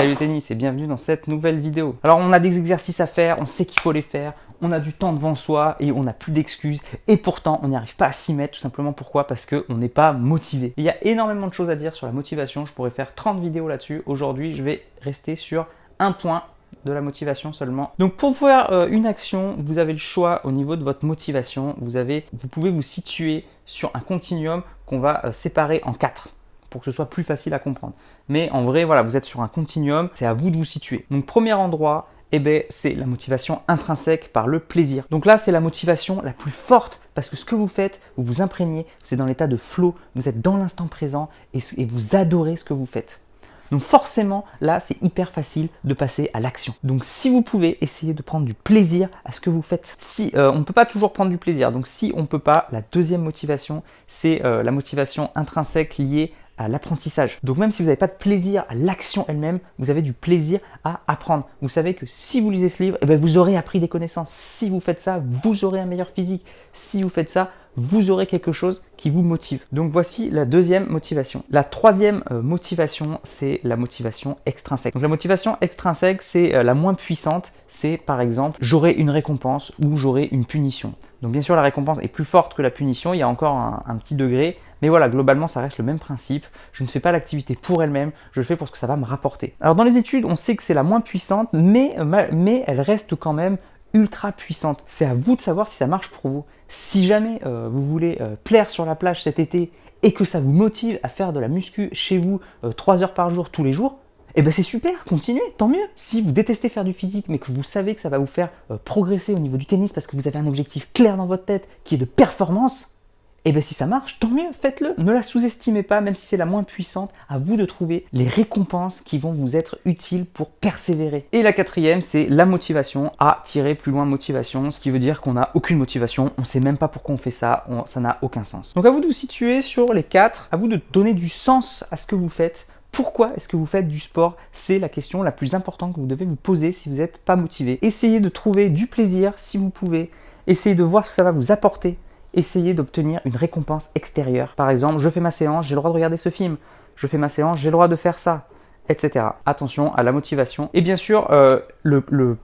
Salut Tennis et bienvenue dans cette nouvelle vidéo. Alors on a des exercices à faire, on sait qu'il faut les faire, on a du temps devant soi et on n'a plus d'excuses et pourtant on n'y arrive pas à s'y mettre. Tout simplement pourquoi? Parce qu'on n'est pas motivé. Il y a énormément de choses à dire sur la motivation, je pourrais faire 30 vidéos là-dessus. Aujourd'hui je vais rester sur un point de la motivation seulement. Donc pour faire une action, vous avez le choix au niveau de votre motivation. Vous pouvez vous situer sur un continuum qu'on va séparer en 4 pour que ce soit plus facile à comprendre. Mais en vrai, voilà, vous êtes sur un continuum, c'est à vous de vous situer. Donc premier endroit, c'est la motivation intrinsèque par le plaisir. Donc là, c'est la motivation la plus forte parce que ce que vous faites, vous vous imprégnez, vous êtes dans l'état de flow, vous êtes dans l'instant présent et vous adorez ce que vous faites. Donc forcément, là, c'est hyper facile de passer à l'action. Donc si vous pouvez, essayer de prendre du plaisir à ce que vous faites. Si on ne peut pas toujours prendre du plaisir, donc si on ne peut pas, la deuxième motivation, c'est la motivation intrinsèque liée à l'apprentissage. Donc même si vous n'avez pas de plaisir à l'action elle-même, vous avez du plaisir à apprendre. Vous savez que si vous lisez ce livre, vous aurez appris des connaissances. Si vous faites ça, vous aurez un meilleur physique. Si vous faites ça, vous aurez quelque chose qui vous motive. Donc voici la deuxième motivation. La troisième motivation, c'est la motivation extrinsèque. Donc la motivation extrinsèque, c'est la moins puissante. C'est par exemple, j'aurai une récompense ou j'aurai une punition. Donc bien sûr, la récompense est plus forte que la punition. Il y a encore un petit degré. Mais voilà, globalement, ça reste le même principe. Je ne fais pas l'activité pour elle-même, je le fais pour ce que ça va me rapporter. Alors dans les études, on sait que c'est la moins puissante, mais elle reste quand même ultra puissante. C'est à vous de savoir si ça marche pour vous. Si jamais vous voulez plaire sur la plage cet été et que ça vous motive à faire de la muscu chez vous 3 heures par jour, tous les jours, c'est super, continuez, tant mieux. Si vous détestez faire du physique, mais que vous savez que ça va vous faire progresser au niveau du tennis parce que vous avez un objectif clair dans votre tête qui est de performance, si ça marche, tant mieux, faites-le. Ne la sous-estimez pas, même si c'est la moins puissante. À vous de trouver les récompenses qui vont vous être utiles pour persévérer. Et la quatrième, c'est la motivation à tirer plus loin motivation, ce qui veut dire qu'on n'a aucune motivation, on ne sait même pas pourquoi on fait ça, ça n'a aucun sens. Donc à vous de vous situer sur les 4, à vous de donner du sens à ce que vous faites. Pourquoi est-ce que vous faites du sport? C'est la question la plus importante que vous devez vous poser si vous n'êtes pas motivé. Essayez de trouver du plaisir si vous pouvez. Essayez de voir ce que ça va vous apporter. Essayez d'obtenir une récompense extérieure. Par exemple, je fais ma séance, j'ai le droit de regarder ce film. Je fais ma séance, j'ai le droit de faire ça, etc. Attention à la motivation. Et bien sûr, le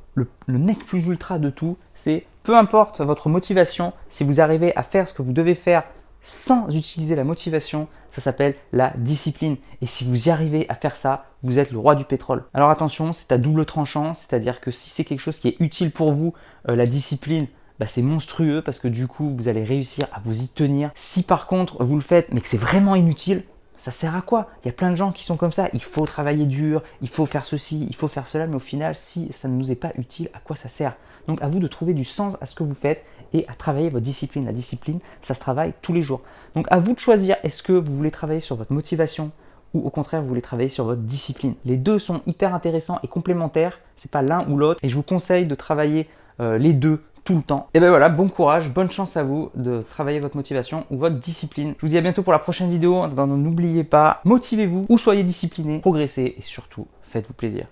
nec plus ultra de tout, c'est peu importe votre motivation, si vous arrivez à faire ce que vous devez faire sans utiliser la motivation, ça s'appelle la discipline. Et si vous y arrivez à faire ça, vous êtes le roi du pétrole. Alors attention, c'est à double tranchant, c'est-à-dire que si c'est quelque chose qui est utile pour vous, la discipline, c'est monstrueux parce que du coup, vous allez réussir à vous y tenir. Si par contre, vous le faites mais que c'est vraiment inutile, ça sert à quoi? Il y a plein de gens qui sont comme ça. Il faut travailler dur, il faut faire ceci, il faut faire cela, mais au final, si ça ne nous est pas utile, à quoi ça sert? Donc à vous de trouver du sens à ce que vous faites et à travailler votre discipline. La discipline, ça se travaille tous les jours. Donc à vous de choisir, est-ce que vous voulez travailler sur votre motivation ou au contraire, vous voulez travailler sur votre discipline. Les deux sont hyper intéressants et complémentaires. C'est pas l'un ou l'autre. Et je vous conseille de travailler les deux tout le temps. Et voilà, bon courage, bonne chance à vous de travailler votre motivation ou votre discipline. Je vous dis à bientôt pour la prochaine vidéo. N'oubliez pas, motivez-vous ou soyez discipliné, progressez et surtout, faites-vous plaisir.